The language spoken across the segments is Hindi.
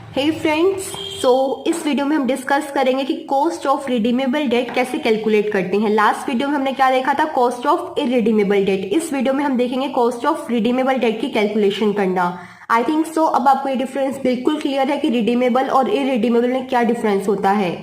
हे फ्रेंड्स, इस वीडियो में हम डिस्कस करेंगे कि कॉस्ट ऑफ रिडीमेबल डेट कैसे कैलकुलेट करते हैं। लास्ट वीडियो में हमने क्या देखा था, कॉस्ट ऑफ इररिडीमेबल डेट। इस वीडियो में हम देखेंगे कॉस्ट ऑफ रिडीमेबल डेट की कैलकुलेशन करना। आई थिंक सो अब आपको ये डिफरेंस बिल्कुल क्लियर है कि रिडीमेबल और इररिडीमेबल में क्या डिफरेंस होता है।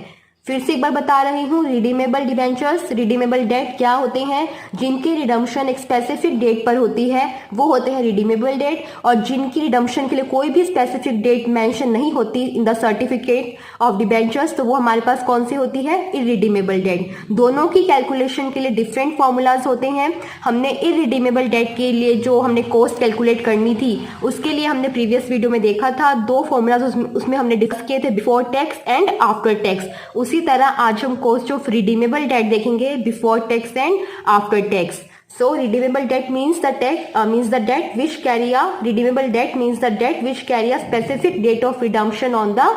फिर से एक बार बता रही हूँ, रिडीमेबल डिबेंचर्स, रिडीमेबल डेट क्या होते हैं, जिनकी रिडम्पशन एक स्पेसिफिक डेट पर होती है वो होते हैं रिडीमेबल डेट, और जिनकी रिडम्पशन के लिए कोई भी स्पेसिफिक डेट मेंशन नहीं होती in the certificate of debentures, तो वो हमारे पास कौन सी होती है, इररिडीमेबल डेट। दोनों की कैलकुलेशन के लिए डिफरेंट फॉर्मूलाज होते हैं। हमने इररिडीमेबल डेट के लिए जो हमने कॉस्ट कैलकुलेट करनी थी उसके लिए हमने प्रीवियस वीडियो में देखा था, दो फॉर्मूलाज उसमें हमने डिस्कस किए थे, before tax and after tax. उसी तरह आज हम कॉस्ट ऑफ रिडीमेबल डेट देखेंगे, before tax and after tax. So redeemable debt means the debt which carry a redeemable debt means the debt which carry a specific date of redemption on the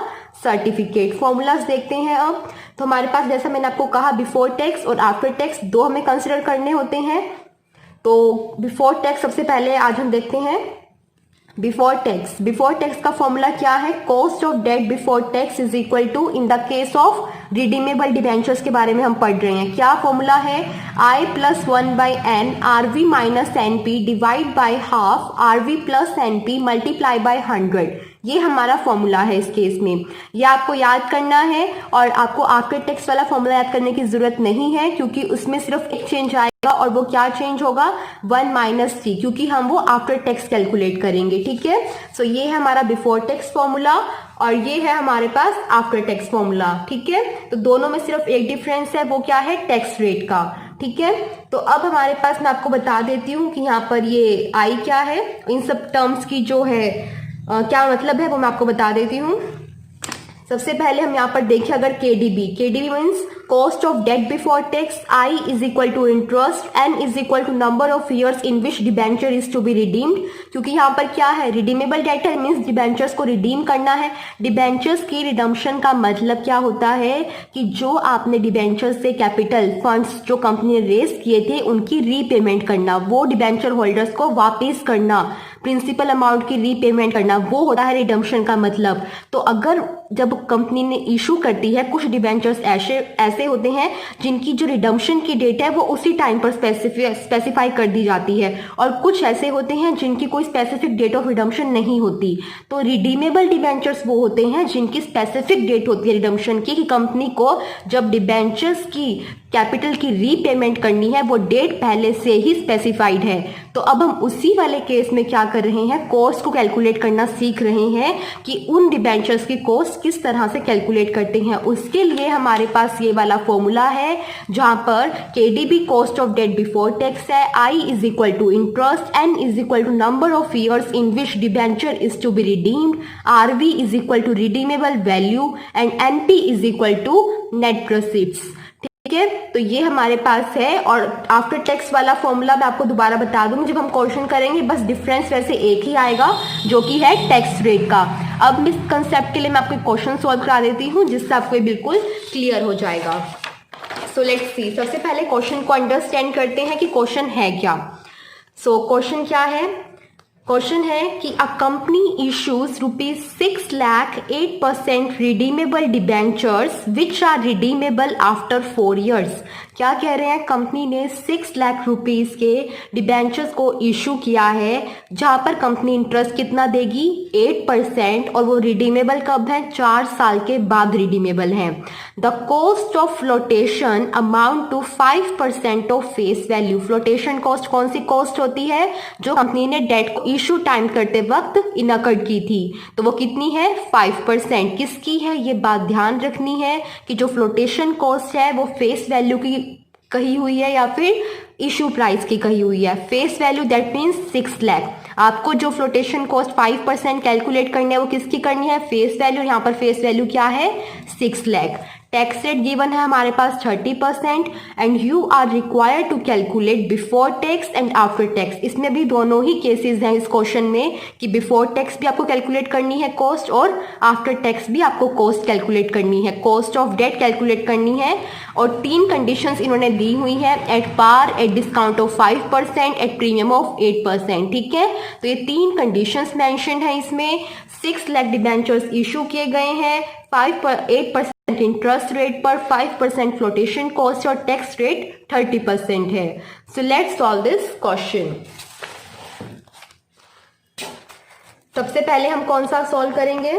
certificate. Formulas देखते हैं अब। तो हमारे पास, जैसा मैंने आपको कहा, बिफोर टैक्स और आफ्टर टैक्स दो हमें कंसिडर करने होते हैं। तो बिफोर टैक्स सबसे पहले आज हम देखते हैं बिफोर टैक्स का फॉर्मूला क्या है, cost of debt before tax is equal to, in the case of redeemable debentures के बारे में हम पढ़ रहे हैं। क्या फॉर्मूला है, I plus 1/n RV minus NP divide by half RV plus NP multiply by 100। ये हमारा फॉर्मूला है इस केस में। ये आपको याद करना है, और आपको आफ्टर टैक्स वाला फॉर्मूला याद करने की जरूरत नहीं है, क्योंकि उसमें सिर्फ एक चेंज आएगा, और वो क्या चेंज होगा, 1 माइनस टी, क्योंकि हम वो आफ्टर टैक्स कैलकुलेट करेंगे। ठीक है, सो ये है हमारा बिफोर टैक्स फॉर्मूला, और ये है हमारे पास आफ्टर टैक्स फॉर्मूला। ठीक है, तो दोनों में सिर्फ एक डिफरेंस है, वो क्या है, टैक्स रेट का। ठीक है, तो अब हमारे पास, मैं आपको बता देती हूँ कि यहाँ पर ये आई क्या है, इन सब टर्म्स की जो है क्या मतलब है वो मैं आपको बता देती हूँ। सबसे पहले हम यहाँ पर देखें, अगर KDB means cost of debt before tax, I is equal to interest, N is equal to number of years in which debenture is to be redeemed. क्योंकि यहाँ पर क्या है, रिडीमेबल डेट है, मीन्स डिबेंचर्स को रिडीम करना है। डिबेंचर्स की रिडम्पशन का मतलब क्या होता है कि जो आपने डिबेंचर्स से कैपिटल फंड्स जो कंपनी ने रेज किए थे उनकी रीपेमेंट करना, वो डिबेंचर होल्डर्स को वापिस करना, प्रिंसिपल अमाउंट की रीपेमेंट करना, वो होता है रिडम्पशन का मतलब। तो अगर जब कंपनी ने इशू करती है, कुछ डिबेंचर्स ऐसे होते हैं जिनकी जो रिडम्पशन की डेट है वो उसी टाइम पर स्पेसिफाई कर दी जाती है, और कुछ ऐसे होते हैं जिनकी कोई स्पेसिफिक डेट ऑफ रिडम्पशन नहीं होती। तो रिडीमेबल डिबेंचर्स वो होते हैं जिनकी स्पेसिफिक डेट होती है रिडम्पशन की, कि कंपनी को जब डिबेंचर्स की कैपिटल की रीपेमेंट करनी है वो डेट पहले से ही स्पेसिफाइड है। तो अब हम उसी वाले केस में क्या कर रहे हैं, कॉस्ट को कैलकुलेट करना सीख रहे हैं कि उन डिबेंचर्स की कॉस्ट किस तरह से कैलकुलेट करते हैं। उसके लिए हमारे पास ये वाला फॉर्मूला है, जहां पर KDB cost of debt before tax है, I is equal to interest, N is equal to number of years in which debenture is to be redeemed, RV is equal to redeemable value, and NP is equal to net proceeds. ठीक है, तो ये हमारे पास है। और आफ्टर टैक्स वाला फॉर्मूला मैं आपको दोबारा बता दूं, जब हम क्वेश्चन करेंगे बस डिफरेंस वैसे एक ही आएगा, जो कि है टैक्स रेट का। अब इस कंसेप्ट के लिए मैं आपको क्वेश्चन सॉल्व करा देती हूँ, जिससे आपको बिल्कुल क्लियर हो जाएगा। सो लेट्स सी, सबसे पहले क्वेश्चन को अंडरस्टैंड करते हैं कि क्वेश्चन है क्या। सो क्वेश्चन क्या है, क्वेश्चन है कि a company issues ₹6 lakh 8% redeemable debentures which are redeemable after 4 years। क्या कह रहे हैं, कंपनी ने 6 लाख रुपीस के डिबेंचर्स को इशू किया है, जहां पर कंपनी इंटरेस्ट कितना देगी, 8%, और वो रिडीमेबल कब है, 4 साल के बाद रिडीमेबल है। The cost of flotation amount to 5% of face value. Flotation cost कौन सी कॉस्ट होती है, जो कंपनी ने डेट को इशू टाइम करते वक्त इनकर्ड की थी, तो वो कितनी है, 5%। किसकी है, ये बात ध्यान रखनी है कि जो फ्लोटेशन कॉस्ट है वो फेस वैल्यू की कही हुई है या फिर इशू प्राइस की कही हुई है। Face value that means 6 lakh. आपको जो फ्लोटेशन कॉस्ट 5% कैलकुलेट करनी है वो किसकी करनी है, फेस वैल्यू। यहाँ पर फेस वैल्यू क्या है, 6 लाख। टैक्स रेट गिवन है हमारे पास 30% and you are required to calculate before tax and after tax. इसमें भी दोनों ही केसेस हैं इस क्वेश्चन में कि बिफोर टैक्स भी आपको कैलकुलेट करनी है कॉस्ट और आफ्टर टैक्स भी आपको कॉस्ट कैलकुलेट करनी है, कॉस्ट ऑफ डेट कैलकुलेट करनी है। और 3 कंडीशंस इन्होंने दी हुई है, at par, at discount of 5%, at premium of 8%। ठीक है, तो ये 3 कंडीशंस मेंशन है इसमें। 6 लाख डिबेंचर्स इशू किए गए हैं, 8% इंटरेस्ट रेट पर, 5% फ्लोटेशन कॉस्ट और टैक्स रेट 30% है। So let's solve this question. सबसे पहले हम कौन सा सॉल्व करेंगे?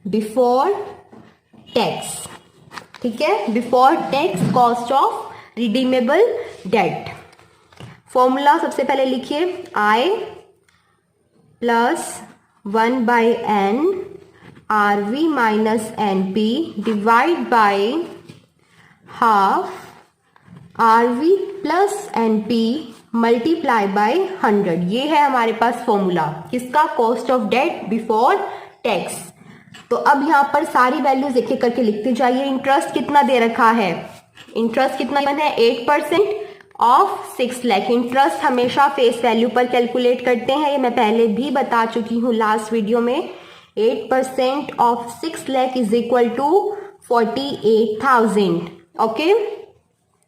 Before tax. ठीक है, before tax cost of redeemable debt. Formula सबसे पहले लिखिए, I plus 1/n RV minus NP divide by half RV plus NP multiply by 100। ये है हमारे पास फॉर्मूला किसका? Cost of debt before tax. तो अब यहाँ पर सारी वैल्यूज एक एक करके लिखते जाइए। इंटरेस्ट कितना दे रखा है? इंटरेस्ट कितना है? 8% ऑफ 6 लाख। इंटरेस्ट हमेशा फेस वैल्यू पर कैलकुलेट करते हैं, ये मैं पहले भी बता चुकी हूँ लास्ट वीडियो में। 8% of 6 lakh is equal to 48,000। Okay,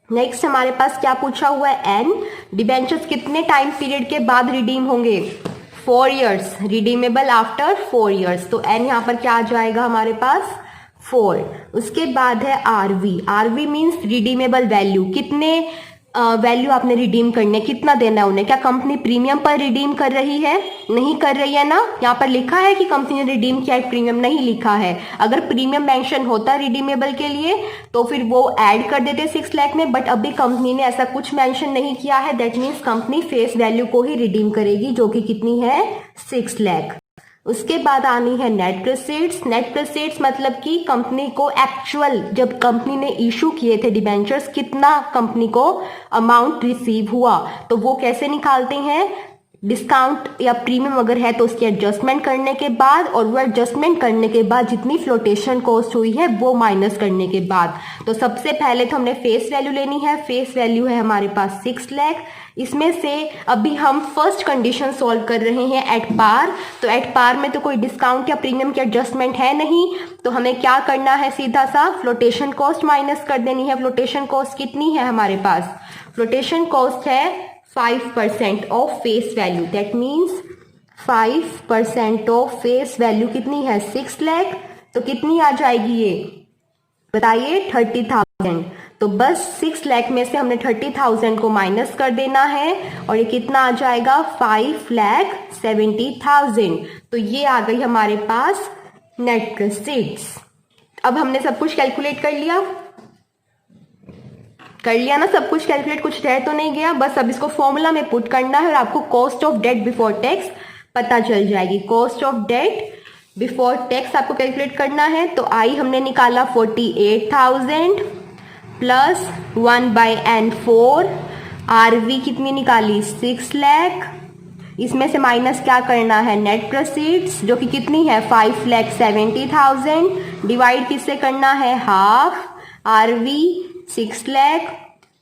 next हमारे पास क्या पूछा हुआ है? एन डिबेंचर्स कितने टाइम पीरियड के बाद रिडीम होंगे? 4 इयर्स, रिडीमेबल आफ्टर 4 इयर्स। तो एन यहाँ पर क्या आ जाएगा हमारे पास? 4। उसके बाद है RV. RV means redeemable value. कितने वैल्यू आपने रिडीम करने, कितना देना है उन्हें? क्या कंपनी प्रीमियम पर रिडीम कर रही है? नहीं कर रही है ना। यहाँ पर लिखा है कि कंपनी ने रिडीम किया है, प्रीमियम नहीं लिखा है। अगर प्रीमियम मेंशन होता रिडीमेबल के लिए तो फिर वो ऐड कर देते 6 लाख में, बट अभी कंपनी ने ऐसा कुछ मेंशन नहीं किया है। That means company face value को ही रिडीम करेगी, जो कि कितनी है? 6 लाख। उसके बाद आनी है नेट प्रोसीड्स। नेट प्रोसीड्स मतलब कि कंपनी को एक्चुअल, जब कंपनी ने इशू किए थे डिबेंचर्स, कितना कंपनी को अमाउंट रिसीव हुआ, तो वो कैसे निकालते हैं? डिस्काउंट या प्रीमियम अगर है तो उसकी एडजस्टमेंट करने के बाद, और वो एडजस्टमेंट करने के बाद जितनी फ्लोटेशन कॉस्ट हुई है वो माइनस करने के बाद। तो सबसे पहले तो हमने फेस वैल्यू लेनी है। फेस वैल्यू है हमारे पास 6 लाख। इसमें से अभी हम फर्स्ट कंडीशन सॉल्व कर रहे हैं एट पार। तो एट पार में तो कोई डिस्काउंट या प्रीमियम की एडजस्टमेंट है नहीं, तो हमें क्या करना है? सीधा सा फ्लोटेशन कॉस्ट माइनस कर देनी है। फ्लोटेशन कॉस्ट कितनी है हमारे पास? फ्लोटेशन कॉस्ट है 5% of face value. That means 5% of face value कितनी है? 6 लाख। तो कितनी आ जाएगी ये बताइए? 30,000। तो बस 6 लाख में से हमने 30,000 को माइनस कर देना है और ये कितना आ जाएगा? 5,70,000। तो ये आ गई हमारे पास नेट प्रोसीड्स। अब हमने सब कुछ कैलकुलेट कर लिया ना, सब कुछ कैलकुलेट, कुछ रह तो नहीं गया। बस अब इसको फॉर्मूला में पुट करना है और आपको cost of debt before tax पता चल जाएगी। Cost of debt before tax आपको कैलकुलेट करना है। तो आई हमने निकाला 48,000 प्लस 1/n4। आरवी कितनी निकाली? 6 लाख। इसमें से माइनस क्या करना है? नेट प्रोसीड्स, जो कि कितनी है? 5,70,000। डिवाइड किससे करना है? हाफ। आरवी 6 लाख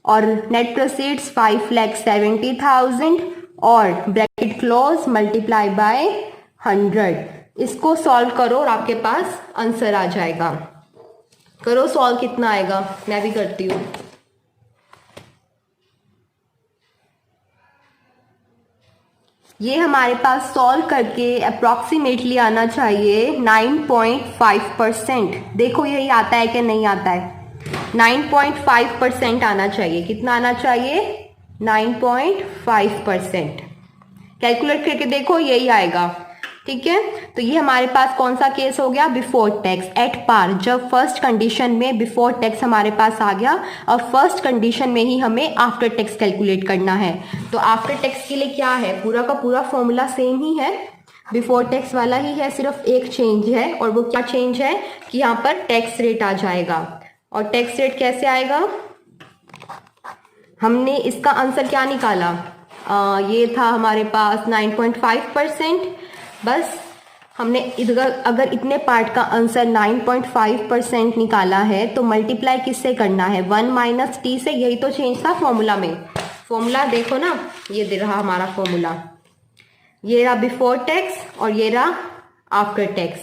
और नेट प्रोसीड्स 5,70,000 और ब्रैकेट क्लोज मल्टीप्लाई बाय 100। इसको सॉल्व करो और आपके पास आंसर आ जाएगा। करो सॉल्व, कितना आएगा? मैं भी करती हूँ। ये हमारे पास सॉल्व करके अप्रॉक्सीमेटली आना चाहिए 9.5%। देखो यही आता है कि नहीं आता है? 9.5% आना चाहिए। कितना आना चाहिए? 9.5%। कैलकुलेट करके देखो, यही आएगा। ठीक है, तो ये हमारे पास कौन सा केस हो गया? Before tax at par. जब फर्स्ट कंडीशन में बिफोर टैक्स हमारे पास आ गया, और फर्स्ट कंडीशन में ही हमें आफ्टर टैक्स कैलकुलेट करना है। तो आफ्टर टैक्स के लिए क्या है? पूरा का पूरा फॉर्मूला सेम ही है, बिफोर टैक्स वाला ही है, सिर्फ एक चेंज है। और वो क्या चेंज है कि यहाँ पर टैक्स रेट आ जाएगा। और टैक्स रेट कैसे आएगा? हमने इसका आंसर क्या निकाला? ये था हमारे पास 9.5%। बस हमने इधर अगर इतने पार्ट का आंसर 9.5% निकाला है तो मल्टीप्लाई किससे करना है, 1 माइनस टी से। यही तो चेंज था फॉर्मूला में। फॉर्मूला देखो ना, ये दे रहा हमारा फॉर्मूला, ये रहा बिफोर टैक्स और ये रहा after tax.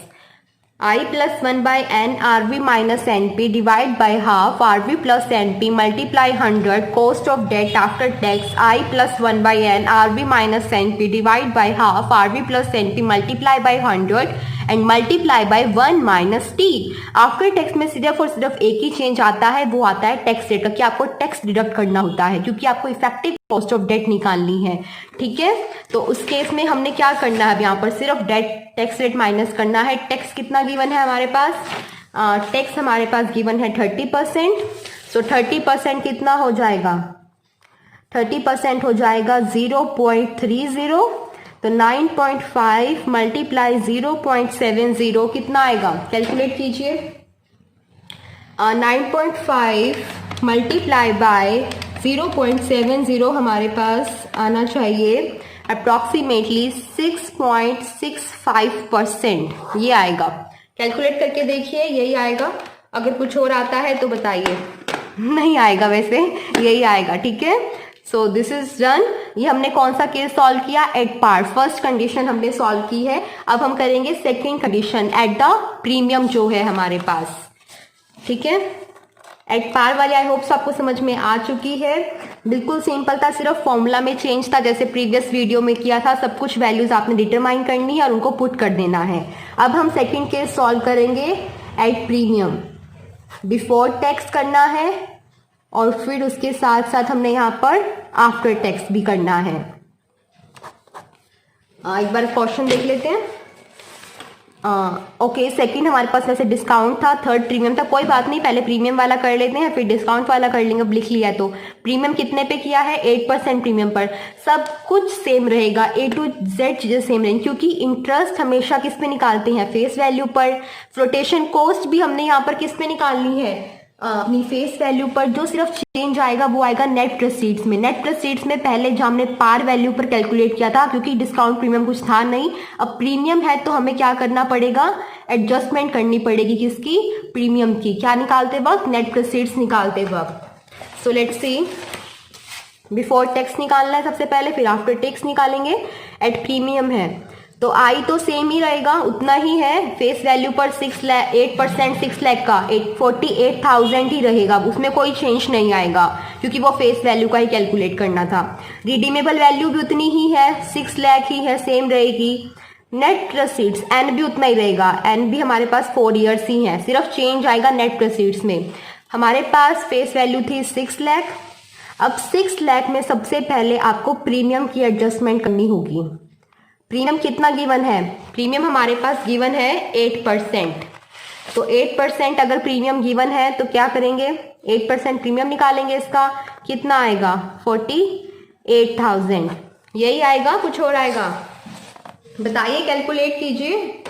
I plus 1 by n RV minus NP divide by half RV plus NP multiply 100 cost of debt after tax I plus 1 by n RV minus NP divide by half RV plus NP multiply by 100 and multiply by 1 minus T. After tax में सिर्फ और सिर्फ एक ही चेंज आता है, वो आता है टैक्स रेट का, कि आपको टैक्स डिडक्ट करना होता है क्योंकि आपको इफेक्टिव कॉस्ट ऑफ डेट निकालनी है। ठीक है, तो उस केस में हमने क्या करना है, अब यहाँ पर सिर्फ डेट टैक्स रेट माइनस करना है। टैक्स कितना गिवन है हमारे पास, टैक्स हमारे पास गिवन है 30%। सो 30% कितना हो जाएगा, 30% हो जाएगा 0.30। तो 9.5 मल्टीप्लाई 0.70 कितना आएगा, कैलकुलेट कीजिए। 9.5 मल्टीप्लाई बाय 0.70 हमारे पास आना चाहिए अप्रॉक्सीमेटली 6.65%, ये आएगा। कैलकुलेट करके देखिए, यही आएगा। अगर कुछ और आता है तो बताइए। नहीं आएगा, वैसे यही आएगा। ठीक है, सो दिस इज डन। ये हमने कौन सा केस सॉल्व किया, एट पार। फर्स्ट कंडीशन हमने सॉल्व की है। अब हम करेंगे second condition, at the premium जो है हमारे पास। ठीक है, एट पार वाली आई होप आपको समझ में आ चुकी है। बिल्कुल सिंपल था, सिर्फ फॉर्मूला में चेंज था, जैसे प्रीवियस वीडियो में किया था। सब कुछ वैल्यूज आपने डिटरमाइन करनी है और उनको पुट कर देना है। अब हम सेकंड केस सॉल्व करेंगे एट प्रीमियम। बिफोर टैक्स करना है और फिर उसके साथ साथ हमने यहाँ पर आफ्टर टैक्स भी करना है। एक बार क्वेश्चन देख लेते हैं। ओके, सेकंड हमारे पास वैसे डिस्काउंट था, थर्ड प्रीमियम था। कोई बात नहीं, पहले प्रीमियम वाला कर लेते हैं, फिर डिस्काउंट वाला कर लेंगे। अब लिख लिया तो प्रीमियम कितने पे किया है, 8% प्रीमियम पर। सब कुछ सेम रहेगा, A to Z चीजें सेम रहेंगी, क्योंकि इंटरेस्ट हमेशा किस पे निकालते हैं, फेस वैल्यू पर। फ्लोटेशन कॉस्ट भी हमने यहाँ पर किस पे निकालनी है, अपनी फेस वैल्यू पर। जो सिर्फ चेंज आएगा वो आएगा नेट प्रोसीड्स में। नेट प्रोसीड्स में पहले जो हमने पार वैल्यू पर कैलकुलेट किया था, क्योंकि डिस्काउंट प्रीमियम कुछ था नहीं। अब प्रीमियम है तो हमें क्या करना पड़ेगा, एडजस्टमेंट करनी पड़ेगी किसकी, प्रीमियम की। क्या निकालते वक्त, नेट प्रोसीड्स निकालते वक्त। So let's see, before tax निकालना है सबसे पहले, फिर आफ्टर टैक्स निकालेंगे। एट प्रीमियम है तो आई तो सेम ही रहेगा, उतना ही है। फेस वैल्यू पर 8% 6 लाख का 48,000 ही रहेगा, उसमें कोई चेंज नहीं आएगा, क्योंकि वो फेस वैल्यू का ही कैलकुलेट करना था। रिडीमेबल वैल्यू भी उतनी ही है, 6 लाख ही है, सेम रहेगी। नेट प्रोसीड्स एन भी उतना ही रहेगा, एन भी हमारे पास 4 ईयर्स ही है, सिर्फ चेंज आएगा नेट प्रोसीड्स में। हमारे पास फेस वैल्यू थी 6 लाख। अब 6 लाख में सबसे पहले आपको प्रीमियम की एडजस्टमेंट करनी होगी। प्रीमियम कितना गिवन है, प्रीमियम हमारे पास गिवन है 8%। तो 8% अगर प्रीमियम गिवन है तो क्या करेंगे, 8% प्रीमियम निकालेंगे। इसका कितना आएगा, 48,000, यही आएगा, कुछ और आएगा, बताइए, कैलकुलेट कीजिए।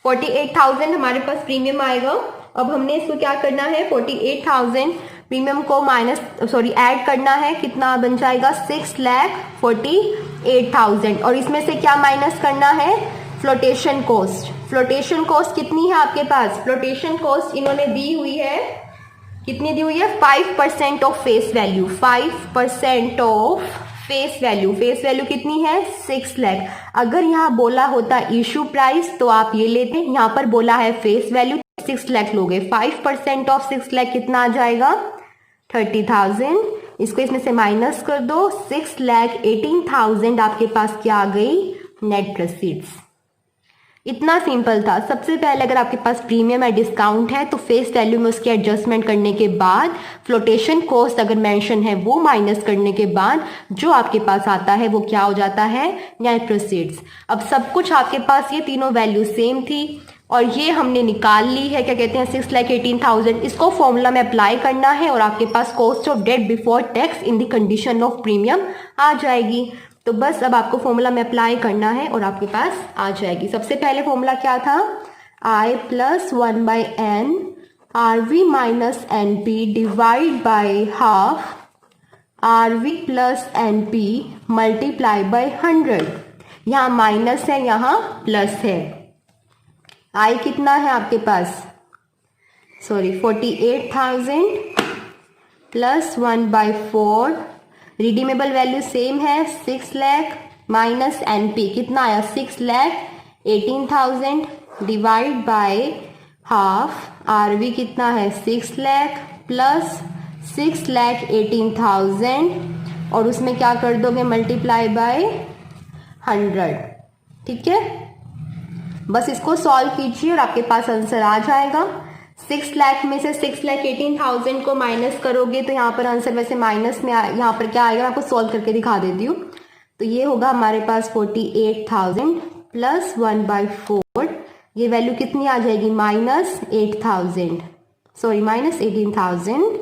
48,000 हमारे पास प्रीमियम आएगा। अब हमने इसको क्या करना है, 48,000 प्रीमियम को ऐड करना है। कितना बन जाएगा, 6,48,000। और इसमें से क्या माइनस करना है, फ्लोटेशन कॉस्ट। फ्लोटेशन कॉस्ट कितनी है आपके पास, फ्लोटेशन कॉस्ट इन्होंने दी हुई है, कितनी दी हुई है, 5% of face value. 5% of face value, face value कितनी है, 6 लाख। अगर यहाँ बोला होता इशू प्राइस तो आप ये लेते, यहाँ पर बोला है फेस वैल्यू, 6 लाख लोगे। 5% ऑफ 6 लाख कितना आ जाएगा, 30,000। इसको इसमें से माइनस कर दो, 6,18,000 आपके पास क्या आ गई, नेट प्रोसीड्स। इतना सिंपल था। सबसे पहले अगर आपके पास प्रीमियम या डिस्काउंट है तो फेस वैल्यू में उसकी एडजस्टमेंट करने के बाद, फ्लोटेशन कॉस्ट अगर मेंशन है वो माइनस करने के बाद जो आपके पास आता है वो क्या हो जाता है, नेट प्रोसीड्स। अब सब कुछ आपके पास ये तीनों वैल्यू सेम थी और ये हमने निकाल ली है, क्या कहते हैं, 6,18,000। इसको फॉर्मूला में अप्लाई करना है और आपके पास cost of debt before tax in the condition of premium आ जाएगी। तो बस अब आपको फॉर्मूला में अप्लाई करना है और आपके पास आ जाएगी। सबसे पहले फॉर्मूला क्या था, I plus 1 by n RV minus NP divide by half RV plus NP multiply by 100। यहाँ माइनस है, यहाँ प्लस है। आई कितना है आपके पास, sorry 48,000 plus 1/4, redeemable value same है 6 लाख माइनस एनपी कितना आया 6,18,000 डिवाइड बाय हाफ, आरवी कितना है 6 लाख प्लस 6,18,000 और उसमें क्या कर दोगे मल्टीप्लाई बाय 100। ठीक है, बस इसको सॉल्व कीजिए और आपके पास आंसर आ जाएगा। 6 लाख में से 6,18,000 को माइनस करोगे तो यहाँ पर आंसर वैसे माइनस में यहाँ पर क्या आएगा, आपको सॉल्व करके दिखा देती हूँ। तो ये होगा हमारे पास 48,000 प्लस 1/4, ये वैल्यू कितनी आ जाएगी -8,000, सॉरी -18,000।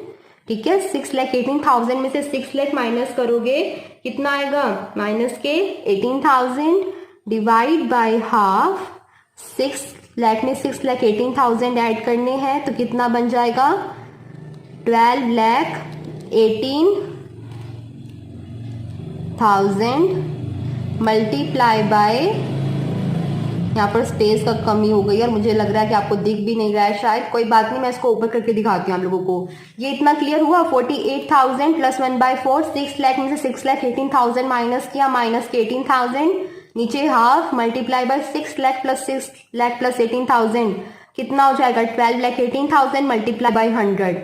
ठीक है, 6,18,000 में से 6 लाख माइनस करोगे कितना आएगा माइनस के 18,000 डिवाइड बाय हाफ, 6 लाख में 6,18,000 ऐड करने हैं तो कितना बन जाएगा 12,18,000 मल्टीप्लाई बाय, यहाँ पर स्पेस का कमी हो गई और मुझे लग रहा है कि आपको दिख भी नहीं रहा है शायद, कोई बात नहीं, मैं इसको ऊपर करके दिखाती हूँ आप लोगों को। ये इतना क्लियर हुआ, 48,000 प्लस 1/4, 6 लाख में से 6,18,000 माइनस किया, माइनस के 18,000, नीचे half multiply by 6 lakh plus 18,000 कितना हो जाएगा 12,18,000 मल्टीप्लाई बाय 100।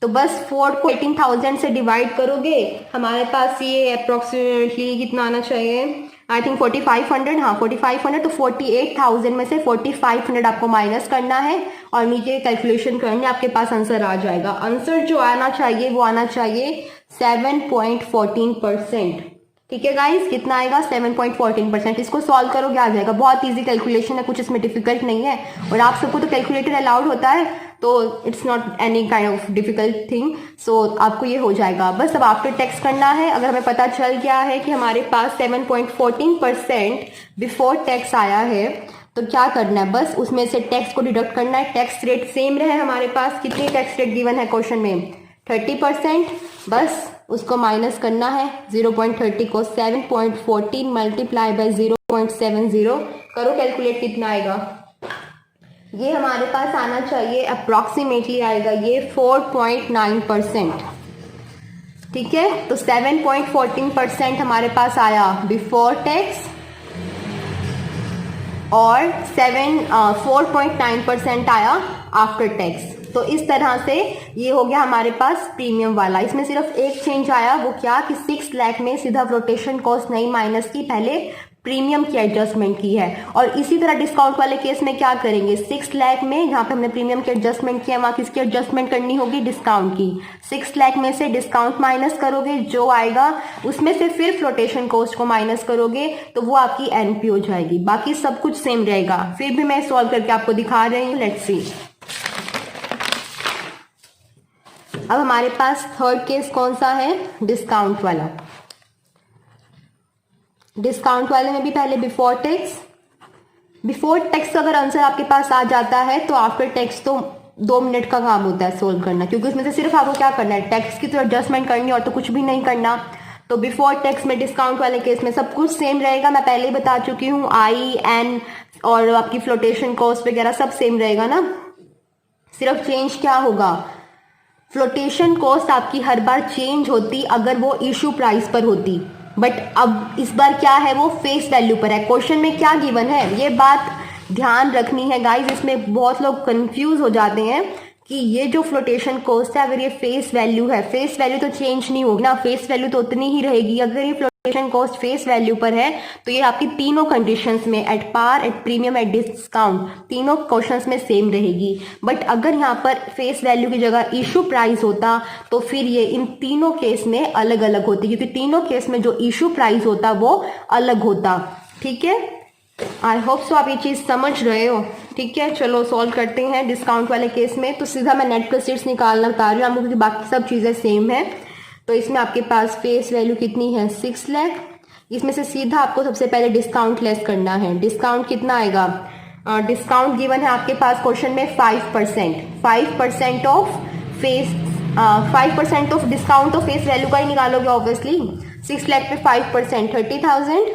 तो बस 4 को 18,000 से डिवाइड करोगे, हमारे पास ये अप्रोक्सीमेटली कितना आना चाहिए, आई थिंक 4,500, हाँ 4,500। तो 48,000 में से 4,500 आपको माइनस करना है और नीचे कैलकुलेशन करने, आपके पास आंसर आ जाएगा। आंसर जो आना चाहिए वो आना चाहिए 7.14%। ठीक है गाइस, कितना आएगा 7.14%। इसको सॉल्व करोगे आ जाएगा, बहुत इजी कैलकुलेशन है, कुछ इसमें डिफिकल्ट नहीं है और आप सबको तो कैलकुलेटर अलाउड होता है तो it's not any kind of difficult thing. So आपको ये हो जाएगा। बस अब आफ्टर टैक्स करना है। अगर हमें पता चल गया है कि हमारे पास 7.14% बिफोर टैक्स आया है तो क्या करना है, बस उसमें से टैक्स को डिडक्ट करना है। टैक्स रेट सेम रहे हमारे पास, कितनी टैक्स रेट गिवन है क्वेश्चन में 30%, बस उसको माइनस करना है 0.30 को 7.14 मल्टीप्लाई बाय 0.70 करो कैलकुलेट कितना आएगा। ये हमारे पास आना चाहिए अप्रोक्सीमेटली आएगा ये 4.9%। ठीक है, तो 7.14% हमारे पास आया बिफोर टैक्स और 4.9% आया आफ्टर टैक्स। तो इस तरह से ये हो गया हमारे पास प्रीमियम वाला। इसमें सिर्फ एक चेंज आया, वो क्या कि 6 लाख में सीधा फ्लोटेशन कॉस्ट नहीं माइनस की, पहले प्रीमियम की एडजस्टमेंट की है। और इसी तरह डिस्काउंट वाले केस में क्या करेंगे, 6 लाख में जहां पे हमने प्रीमियम की एडजस्टमेंट किया वहां किसकी एडजस्टमेंट करनी होगी, डिस्काउंट की। 6 लाख में से डिस्काउंट माइनस करोगे, जो आएगा उसमें से फिर फ्लोटेशन कॉस्ट को माइनस करोगे तो वो आपकी एनपी हो जाएगी। बाकी सब कुछ सेम रहेगा। फिर भी मैं सॉल्व करके आपको दिखा रही हूँ, लेट्स सी। अब हमारे पास थर्ड केस कौन सा है, डिस्काउंट वाला। डिस्काउंट वाले में भी पहले बिफोर टैक्स अगर आंसर आपके पास आ जाता है तो आफ्टर टैक्स तो 2 मिनट का काम होता है सोल्व करना, क्योंकि उसमें से सिर्फ आपको क्या करना है, टैक्स की तो एडजस्टमेंट करनी है और तो कुछ भी नहीं करना। तो बिफोर टैक्स में डिस्काउंट वाले केस में सब कुछ सेम रहेगा, मैं पहले ही बता चुकी हूँ, आई एन और आपकी फ्लोटेशन कॉस्ट वगैरह सब सेम रहेगा ना। सिर्फ चेंज क्या होगा, फ्लोटेशन कॉस्ट आपकी हर बार चेंज होती अगर वो इशू प्राइस पर होती, बट अब इस बार क्या है, वो फेस वैल्यू पर है। क्वेश्चन में क्या गिवन है, ये बात ध्यान रखनी है गाइस। इसमें बहुत लोग कंफ्यूज हो जाते हैं कि ये जो फ्लोटेशन कॉस्ट है अगर ये फेस वैल्यू है, फेस वैल्यू तो चेंज नहीं होगी ना, फेस वैल्यू तो उतनी ही रहेगी। अगर ये फ्लोटेशन कॉस्ट फेस वैल्यू पर है तो ये आपकी तीनों कंडीशंस में, at par, at premium, at discount, तीनों क्वेश्चंस में सेम रहेगी। बट अगर यहाँ पर फेस वैल्यू की जगह इशू प्राइस होता तो फिर ये इन तीनों केस में अलग अलग होती, क्योंकि तीनों केस में जो इशू प्राइस होता वो अलग होता। ठीक है, आई होप सो आप ये चीज समझ रहे हो। ठीक है, चलो सॉल्व करते हैं। डिस्काउंट वाले केस में तो सीधा मैं नेट प्रोसीड्स निकालना बता रही हूँ आपको, क्योंकि बाकी सब चीजें सेम है। तो इसमें आपके पास फेस वैल्यू कितनी है 6 लाख, इसमें से सीधा आपको सबसे पहले डिस्काउंट लेस करना है। डिस्काउंट कितना आएगा, डिस्काउंट गिवन है आपके पास क्वेश्चन में 5%। 5% ऑफ फेस 5% ऑफ डिस्काउंट तो फेस वैल्यू का ही निकालोगे ऑब्वियसली। 6 लाख पे 5% 30,000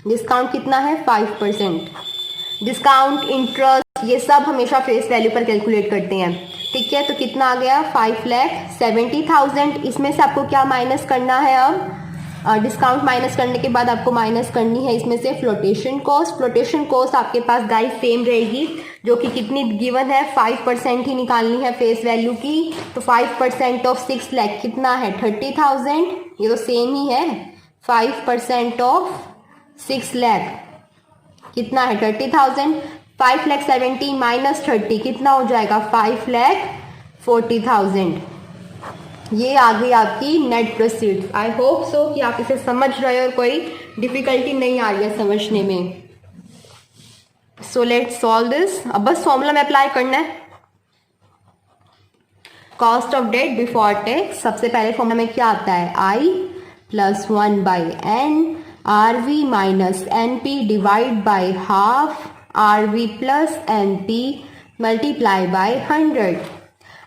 डिस्काउंट कितना है 5%। डिस्काउंट, इंटरेस्ट, ये सब हमेशा फेस वैल्यू पर कैलकुलेट करते हैं, ठीक है। तो कितना आ गया 5,70,000। इसमें से आपको क्या माइनस करना है, अब डिस्काउंट माइनस करने के बाद आपको माइनस करनी है इसमें से फ्लोटेशन कॉस्ट। फ्लोटेशन कॉस्ट आपके पास गाइस सेम रहेगी, जो कि कितनी गिवन है 5% ही निकालनी है फेस वैल्यू की। तो 5% ऑफ 6 लाख कितना है 30,000, ये तो सेम ही है। 5% ऑफ 6 लाख कितना है 30,000। 5,70,000 माइनस 30 कितना हो जाएगा 5,40,000। ये आ गई आपकी net proceeds. I hope so कि आप इसे समझ रहे हो और कोई डिफिकल्टी नहीं आ रही है समझने में। So let's solve this. अब बस फॉर्मूला में अप्लाई करना है। Cost of debt before tax, सबसे पहले फॉर्मूला में क्या आता है I + 1/n RV minus NP divide by half RV + NP multiply by 100।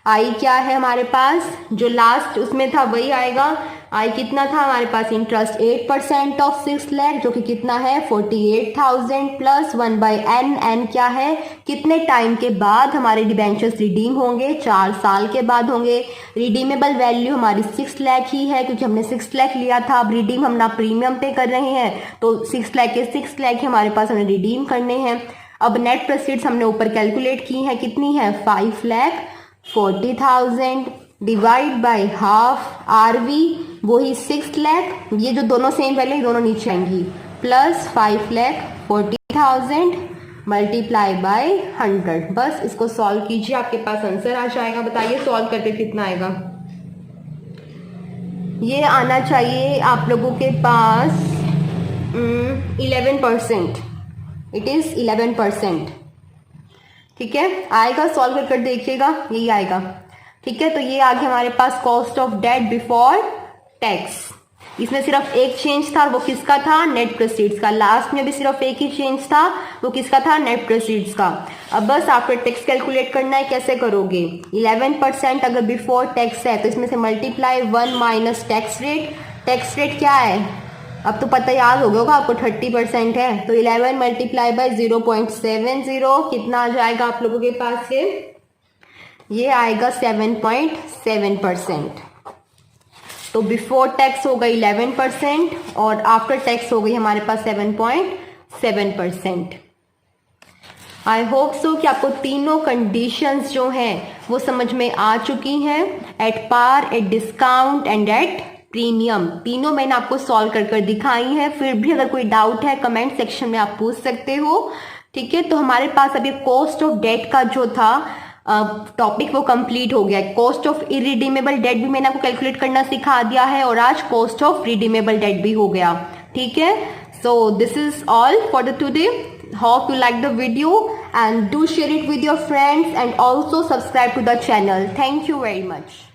आई क्या है हमारे पास, जो लास्ट उसमें था वही आएगा। आई कितना था हमारे पास, इंटरेस्ट 8% ऑफ 6 लाख, जो कि कितना है 48,000 प्लस 1/n। n क्या है, कितने टाइम के बाद हमारे डिबेंचर्स रिडीम होंगे, 4 साल के बाद होंगे। रिडीमेबल वैल्यू हमारी 6 लाख ही है, क्योंकि हमने 6 लाख लिया था। अब रिडीम हम ना प्रीमियम पे कर रहे हैं, तो 6 लाख के 6 लाख हमारे पास हमें रिडीम करने हैं। अब नेट प्रोसीड्स हमने ऊपर कैलकुलेट की है, कितनी है 5,40,000 डिवाइड बाई हाफ RV वही 6 लाख, ये जो दोनों सेम वैल्यू दोनों नीचे आएंगी, प्लस 5,40,000 मल्टीप्लाई बाई 100। बस इसको सॉल्व कीजिए, आपके पास आंसर आ जाएगा। बताइए सॉल्व करके कितना आएगा। ये आना चाहिए आप लोगों के पास 11%। इट इज 11%, ठीक है। आएगा, सॉल्व कर देखिएगा, यही आएगा, ठीक है। तो ये आ गया हमारे पास cost of debt before tax. इसमें सिर्फ एक चेंज था, वो किसका था, नेट प्रोसीड्स का। लास्ट में भी सिर्फ एक ही चेंज था, वो किसका था, नेट प्रोसीड्स का। अब बस आफ्टर टैक्स कैलकुलेट करना है, कैसे करोगे। 11% अगर बिफोर टैक्स है तो इसमें से multiply 1 minus tax rate. Tax rate क्या है, अब तो पता याद हो गया होगा आपको, 30% है। तो 11 मल्टीप्लाई बाई 0.70 कितना आ जाएगा आप लोगों के पास, ये आएगा 7.7%। तो बिफोर टैक्स हो गई 11% और आफ्टर टैक्स हो गई हमारे पास 7.7%। आई होप सो कि आपको तीनों कंडीशंस जो हैं वो समझ में आ चुकी हैं। At par, at discount and at premium, तीनों मैंने आपको सॉल्व कर दिखाई है। फिर भी अगर कोई डाउट है कमेंट सेक्शन में आप पूछ सकते हो, ठीक है। तो हमारे पास अभी कॉस्ट ऑफ डेट का जो था टॉपिक वो कंप्लीट हो गया। कॉस्ट ऑफ इरिडीमेबल डेट भी मैंने आपको कैलकुलेट करना सिखा दिया है और आज कॉस्ट ऑफ रिडीमेबल डेट भी हो गया, ठीक है। So this is all for the today. Hope you like the video and do share it with your friends and also subscribe to the channel. Thank you very much.